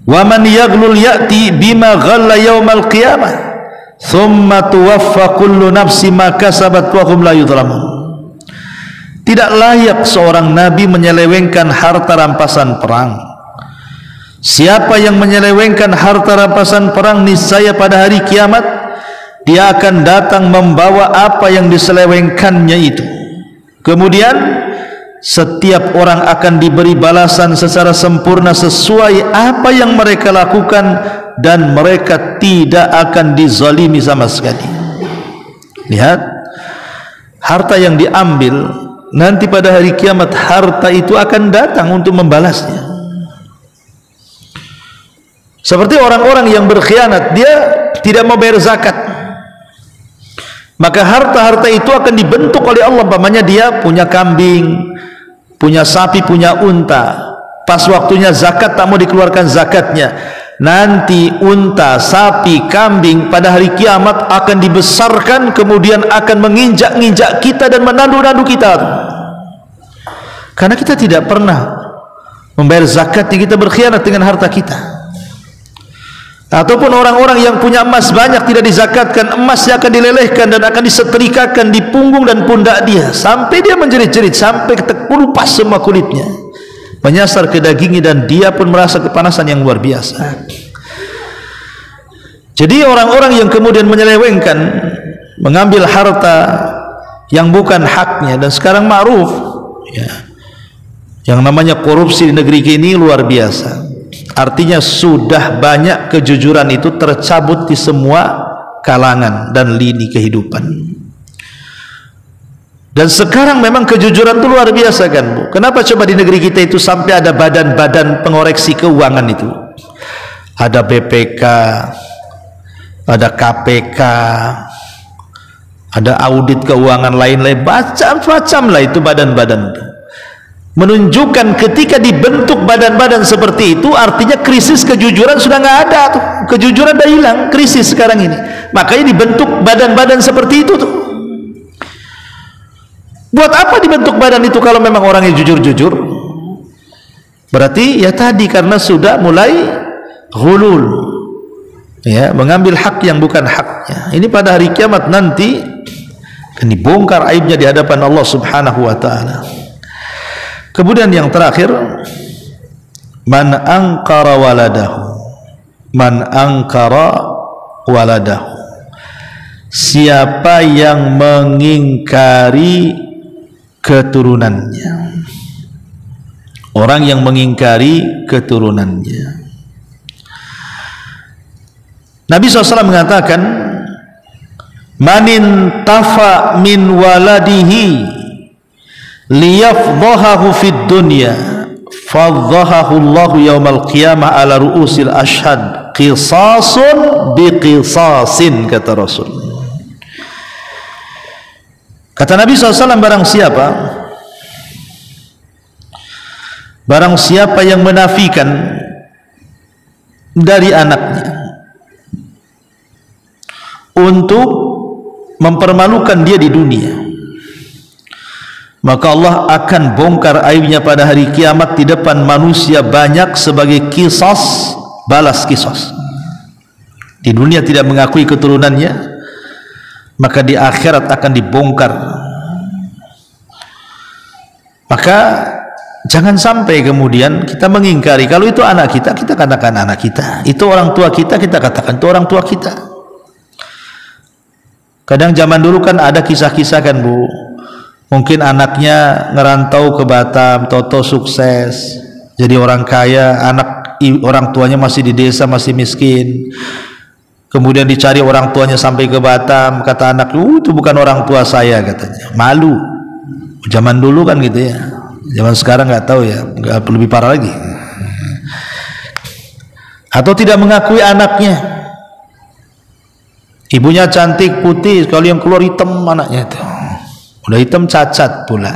wa man yaghlul ya'ti bima ghalla yaumal qiyamah thumma tuwaffa kullu nafsin ma kasabat wa hum la yudhlamun." Tidak layak seorang nabi menyelewengkan harta rampasan perang. Siapa yang menyelewengkan harta rampasan perang, niscaya pada hari kiamat dia akan datang membawa apa yang diselewengkannya itu. Kemudian setiap orang akan diberi balasan secara sempurna sesuai apa yang mereka lakukan, dan mereka tidak akan dizalimi sama sekali. Lihat, harta yang diambil nanti pada hari kiamat, harta itu akan datang untuk membalasnya. Seperti orang-orang yang berkhianat, dia tidak mau bayar zakat, maka harta-harta itu akan dibentuk oleh Allah. Umpamanya dia punya kambing, punya sapi, punya unta, pas waktunya zakat tak mau dikeluarkan zakatnya, nanti unta, sapi, kambing pada hari kiamat akan dibesarkan, kemudian akan menginjak-injak kita dan menandu-nandu kita, karena kita tidak pernah membayar zakatnya. Kita berkhianat dengan harta kita. Ataupun orang-orang yang punya emas banyak tidak dizakatkan, emasnya akan dilelehkan dan akan disetrikakan di punggung dan pundak dia sampai dia menjerit-jerit, sampai terkelupas semua kulitnya, menyasar ke dagingnya, dan dia pun merasa kepanasan yang luar biasa. Jadi orang-orang yang kemudian menyelewengkan, mengambil harta yang bukan haknya, dan sekarang ma'ruf ya, yang namanya korupsi di negeri ini luar biasa. Artinya sudah banyak kejujuran itu tercabut di semua kalangan dan lini kehidupan. Dan sekarang memang kejujuran itu luar biasa kan, Bu? Kenapa coba di negeri kita itu sampai ada badan-badan pengoreksi keuangan itu? Ada BPK, ada KPK, ada audit keuangan lain-lain, macam-macam lah itu badan-badan itu. Menunjukkan ketika dibentuk badan-badan seperti itu, artinya krisis kejujuran sudah nggak ada tuh. Kejujuran udah hilang, krisis sekarang ini. Makanya dibentuk badan-badan seperti itu tuh. Buat apa dibentuk badan itu kalau memang orangnya jujur-jujur? Berarti ya tadi, karena sudah mulai ghulul, ya, mengambil hak yang bukan haknya. Ini pada hari kiamat nanti akan dibongkar aibnya di hadapan Allah Subhanahu wa taala. Kemudian yang terakhir, man angkara waladahu, man angkara waladahu, siapa yang mengingkari keturunannya, orang yang mengingkari keturunannya. Nabi SAW mengatakan, manin tafa min waladihi liyafdahahu fid dunya fadhahahu Allah yaumal qiyamah ala ru'usil ashhad qisasun biqisasin, kata Rasul. Kata Nabi SAW, barang siapa yang menafikan dari anaknya untuk mempermalukan dia di dunia, maka Allah akan bongkar aibnya pada hari kiamat di depan manusia banyak sebagai qisas, balas qisas. Di dunia tidak mengakui keturunannya, maka di akhirat akan dibongkar. Maka jangan sampai kemudian kita mengingkari. Kalau itu anak kita, kita katakan anak kita. Itu orang tua kita, kita katakan itu orang tua kita. Kadang zaman dulu kan ada kisah-kisah kan, Bu, mungkin anaknya ngerantau ke Batam, toto sukses jadi orang kaya, orang tuanya masih di desa, masih miskin. Kemudian dicari orang tuanya sampai ke Batam, kata anak, itu bukan orang tua saya, katanya. Malu. Zaman dulu kan gitu ya. Zaman sekarang nggak tahu ya, nggak, lebih parah lagi. Atau tidak mengakui anaknya. Ibunya cantik putih, kalau yang keluar hitam anaknya itu. Udah hitam cacat pula,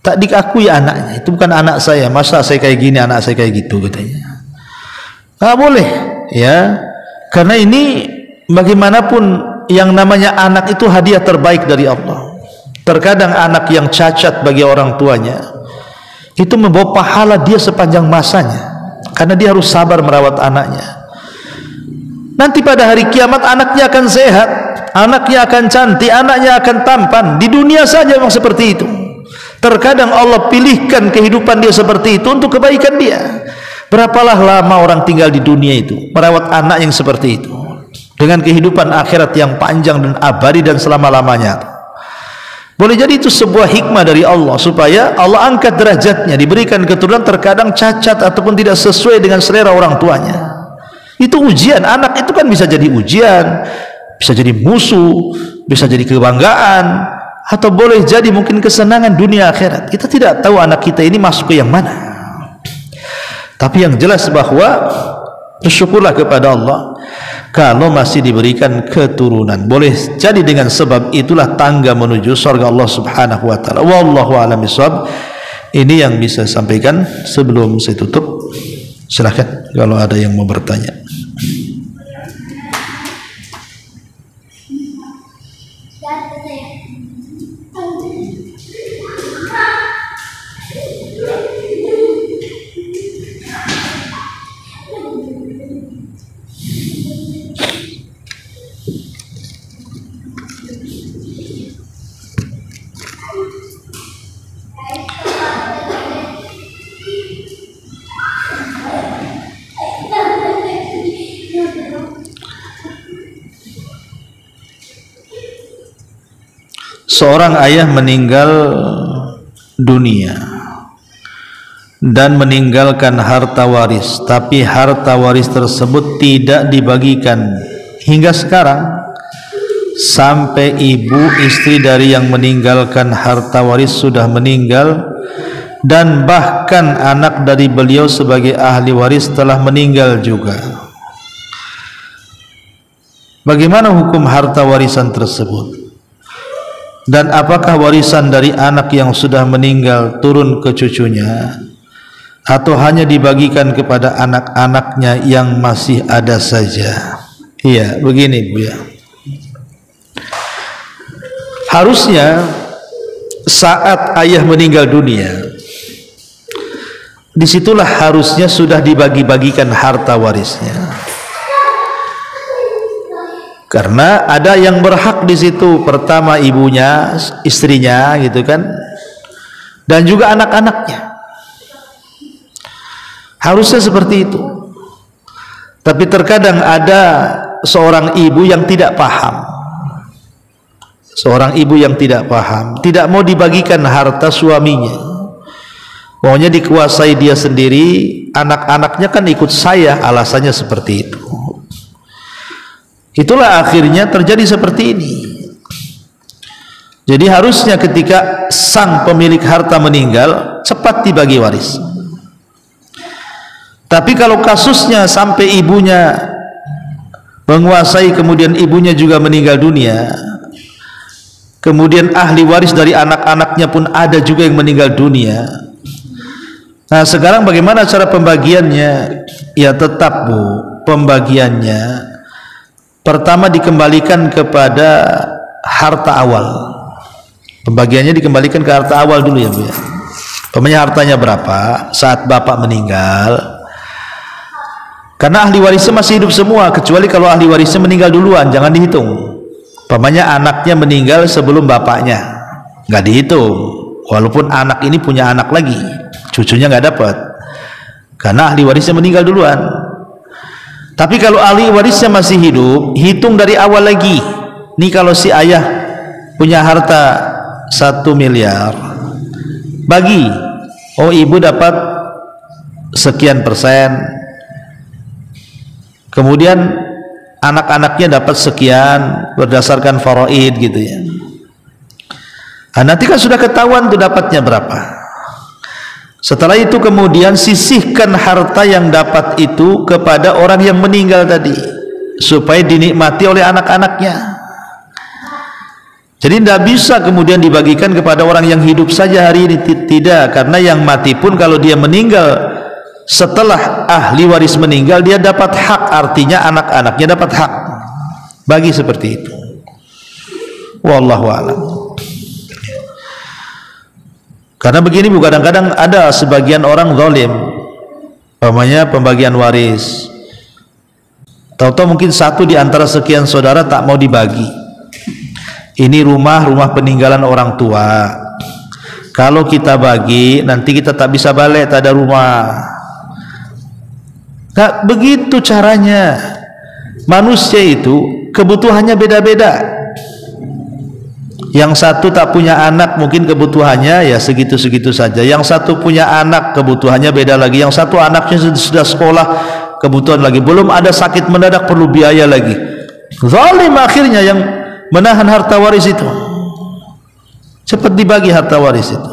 tak diakui anaknya, itu bukan anak saya, masa saya kayak gini, anak saya kayak gitu, katanya. boleh, ya, karena ini bagaimanapun yang namanya anak itu hadiah terbaik dari Allah. Terkadang anak yang cacat bagi orang tuanya itu membawa pahala dia sepanjang masanya, karena dia harus sabar merawat anaknya. Nanti pada hari kiamat anaknya akan sehat, anaknya akan cantik, anaknya akan tampan. Di dunia saja memang seperti itu. Terkadang Allah pilihkan kehidupan dia seperti itu untuk kebaikan dia. Berapalah lama orang tinggal di dunia itu merawat anak yang seperti itu, dengan kehidupan akhirat yang panjang dan abadi dan selama-lamanya. Boleh jadi itu sebuah hikmah dari Allah, supaya Allah angkat derajatnya, diberikan keturunan terkadang cacat ataupun tidak sesuai dengan selera orang tuanya. Itu ujian. Anak itu kan bisa jadi ujian, bisa jadi musuh, bisa jadi kebanggaan, atau boleh jadi mungkin kesenangan dunia akhirat. Kita tidak tahu anak kita ini masuk ke yang mana. Tapi yang jelas bahwa bersyukurlah kepada Allah kalau masih diberikan keturunan. Boleh jadi dengan sebab itulah tangga menuju surga Allah Subhanahu wa taala. Wallahu a'lam bishawab. Ini yang bisa saya sampaikan sebelum saya tutup. Silakan kalau ada yang mau bertanya. Seorang ayah meninggal dunia dan meninggalkan harta waris, tapi harta waris tersebut tidak dibagikan hingga sekarang, sampai ibu istri dari yang meninggalkan harta waris sudah meninggal, dan bahkan anak dari beliau sebagai ahli waris telah meninggal juga. Bagaimana hukum harta warisan tersebut? Dan apakah warisan dari anak yang sudah meninggal turun ke cucunya, atau hanya dibagikan kepada anak-anaknya yang masih ada saja? Iya, begini Bu ya. Harusnya saat ayah meninggal dunia, disitulah harusnya sudah dibagi-bagikan harta warisnya. Karena ada yang berhak di situ, pertama ibunya, istrinya, gitu kan, dan juga anak-anaknya. Harusnya seperti itu. Tapi terkadang ada seorang ibu yang tidak paham. Seorang ibu yang tidak paham, tidak mau dibagikan harta suaminya. Maunya dikuasai dia sendiri, anak-anaknya kan ikut saya, alasannya seperti itu. Itulah akhirnya terjadi seperti ini. Jadi harusnya ketika sang pemilik harta meninggal, cepat dibagi waris. Tapi kalau kasusnya sampai ibunya menguasai, kemudian ibunya juga meninggal dunia, kemudian ahli waris dari anak-anaknya pun ada juga yang meninggal dunia. Nah sekarang bagaimana cara pembagiannya? Ya tetap Bu, pembagiannya pertama dikembalikan kepada harta awal. Pembagiannya dikembalikan ke harta awal dulu ya Bu ya. Pemanya hartanya berapa saat bapak meninggal, karena ahli warisnya masih hidup semua, kecuali kalau ahli warisnya meninggal duluan, jangan dihitung. Pemanya anaknya meninggal sebelum bapaknya, nggak dihitung, walaupun anak ini punya anak lagi, cucunya nggak dapat karena ahli warisnya meninggal duluan. Tapi kalau ahli warisnya masih hidup, hitung dari awal lagi. Nih kalau si ayah punya harta 1 miliar, bagi, oh ibu dapat sekian persen, kemudian anak-anaknya dapat sekian berdasarkan faraid gitu ya. Nah, nanti kan sudah ketahuan tuh dapatnya berapa. Setelah itu kemudian sisihkan harta yang dapat itu kepada orang yang meninggal tadi, supaya dinikmati oleh anak-anaknya. Jadi tidak bisa kemudian dibagikan kepada orang yang hidup saja hari ini, tidak, karena yang mati pun kalau dia meninggal setelah ahli waris meninggal dia dapat hak, artinya anak-anaknya dapat hak. Bagi seperti itu. Wallahu a'lam. Karena begini Bu, kadang-kadang ada sebagian orang zalim, umpamanya pembagian waris, tahu-tahu mungkin satu di antara sekian saudara tak mau dibagi. Ini rumah peninggalan orang tua, kalau kita bagi nanti kita tak bisa balik, tak ada rumah. Tak begitu caranya. Manusia itu kebutuhannya beda-beda. Yang satu tak punya anak, mungkin kebutuhannya ya segitu-segitu saja. Yang satu punya anak, kebutuhannya beda lagi. Yang satu anaknya sudah sekolah, kebutuhan lagi. Belum ada sakit mendadak, perlu biaya lagi. Zalim akhirnya yang menahan harta waris itu. Cepat dibagi harta waris itu.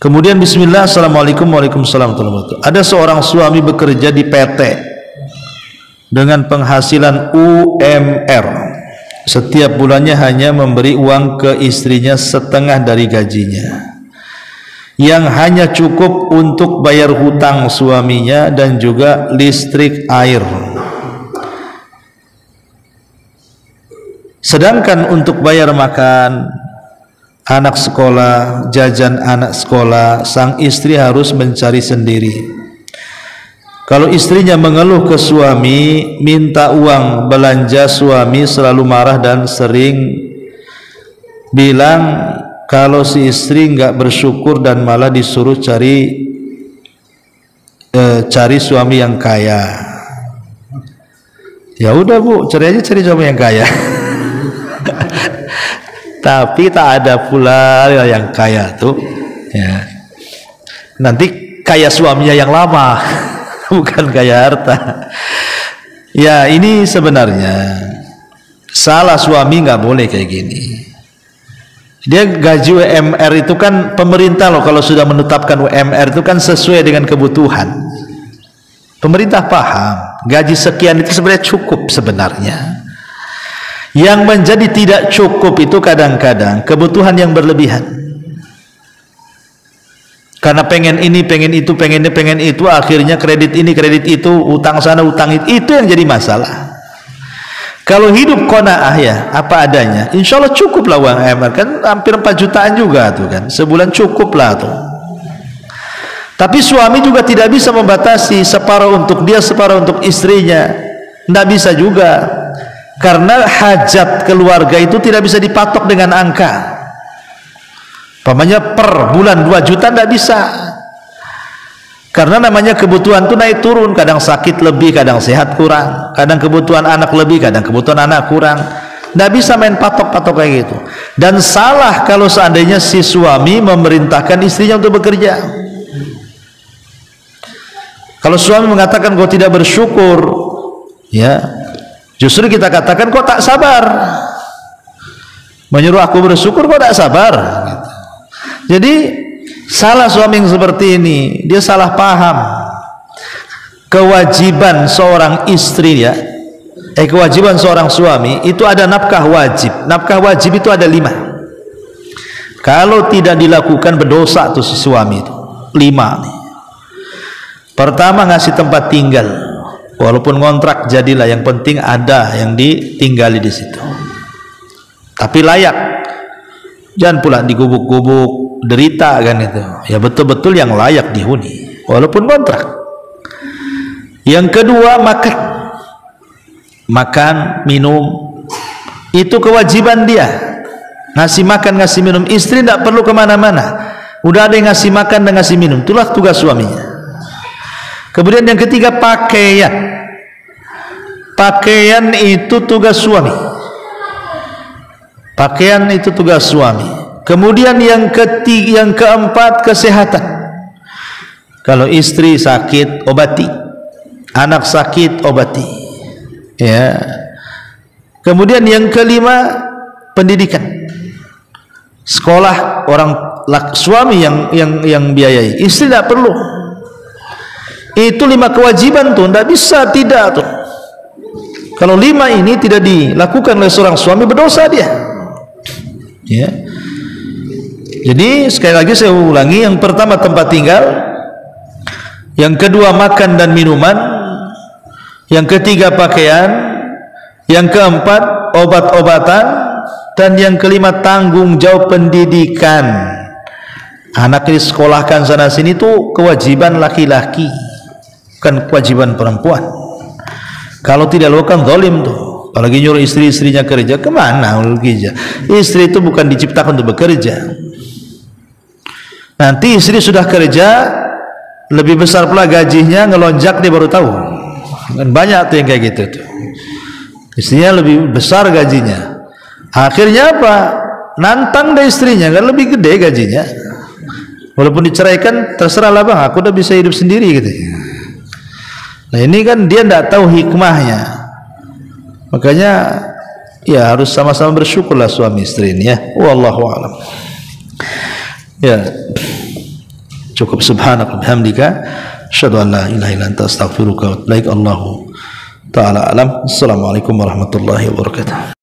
Kemudian bismillah, assalamualaikum, waalaikumsalam warahmatullahi wabarakatuh. Ada seorang suami bekerja di PT dengan penghasilan UMR. Setiap bulannya hanya memberi uang ke istrinya setengah dari gajinya, yang hanya cukup untuk bayar hutang suaminya dan juga listrik air. Sedangkan untuk bayar makan anak sekolah, jajan anak sekolah, sang istri harus mencari sendiri. Kalau istrinya mengeluh ke suami, minta uang belanja, suami selalu marah dan sering bilang kalau si istri nggak bersyukur dan malah disuruh cari suami yang kaya. Ya udah Bu, cari suami yang kaya. Tapi tak ada pula yang kaya tuh. Ya. Nanti kaya suaminya yang lama. Bukan kaya harta. Ya, ini sebenarnya salah suami, nggak boleh kayak gini. Dia gaji UMR itu kan pemerintah loh, kalau sudah menetapkan UMR itu kan sesuai dengan kebutuhan. Pemerintah paham gaji sekian itu sebenarnya cukup sebenarnya. Yang menjadi tidak cukup itu kadang-kadang kebutuhan yang berlebihan. Karena pengen ini, pengen itu, pengen itu, akhirnya kredit ini, kredit itu, utang sana, utang itu yang jadi masalah. Kalau hidup qanaah ya, apa adanya, insya Allah cukup lah uang UMR, kan hampir 4 jutaan juga tuh kan, sebulan cukup lah tuh. Tapi suami juga tidak bisa membatasi separuh untuk dia, separuh untuk istrinya, tidak bisa juga, karena hajat keluarga itu tidak bisa dipatok dengan angka. Pamannya per bulan 2 juta tidak bisa, karena namanya kebutuhan itu naik turun, kadang sakit lebih, kadang sehat kurang, kadang kebutuhan anak lebih, kadang kebutuhan anak kurang. Tidak bisa main patok-patok kayak gitu. Dan salah kalau seandainya si suami memerintahkan istrinya untuk bekerja. Kalau suami mengatakan kau tidak bersyukur, ya justru kita katakan kau tak sabar. Menyuruh aku bersyukur, kau tak sabar. Jadi salah suami yang seperti ini, dia salah paham. Kewajiban seorang istri ya, kewajiban seorang suami itu ada nafkah wajib. Nafkah wajib itu ada 5. Kalau tidak dilakukan berdosa tuh si suami itu. 5 nih. Pertama, ngasih tempat tinggal. Walaupun ngontrak jadilah, yang penting ada yang ditinggali di situ. Tapi layak. Jangan pula digubuk-gubuk, derita kan itu. Ya betul-betul yang layak dihuni walaupun kontrak. Yang kedua, makan, minum. Itu kewajiban dia. Ngasih makan, ngasih minum. Istri tidak perlu kemana-mana. Udah ada yang ngasih makan dan ngasih minum. Itulah tugas suaminya. Kemudian yang ketiga, pakaian. Pakaian itu tugas suami. Pakaian itu tugas suami. Kemudian yang keempat, kesehatan. Kalau istri sakit, obati. Anak sakit, obati. Ya. Kemudian yang kelima, pendidikan. Sekolah, suami yang biayai. Istri tidak perlu. Itu 5 kewajiban tuh, tidak bisa tidak tuh. Kalau 5 ini tidak dilakukan oleh seorang suami, berdosa dia. Ya. Jadi sekali lagi saya ulangi, yang pertama tempat tinggal, yang kedua makan dan minuman, yang ketiga pakaian, yang keempat obat-obatan, dan yang kelima tanggung jawab pendidikan. Anak disekolahkan sana sini itu kewajiban laki-laki, bukan kewajiban perempuan. Kalau tidak lakukan zalim tuh. Apalagi nyuruh istri-istrinya kerja, kemana kerja? Istri itu bukan diciptakan untuk bekerja. Nanti istri sudah kerja, lebih besar pula gajinya, ngelonjak dia baru tahu. Dan banyak tuh yang kayak gitu tuh. Istrinya lebih besar gajinya. Akhirnya apa? Nantang deh istrinya, kan lebih gede gajinya. Walaupun diceraikan, terserahlah bang, aku udah bisa hidup sendiri gitu. Nah ini kan dia tidak tahu hikmahnya. Makanya ya harus sama-sama bersyukurlah suami istri ini ya. Wallahu a'lam. Ya cukup. Subhanaka bihamdika asyhadu an la ilaha illa anta astaghfiruka wa atubu ilaik. Allahu ta'ala alam. Assalamualaikum warahmatullahi wabarakatuh.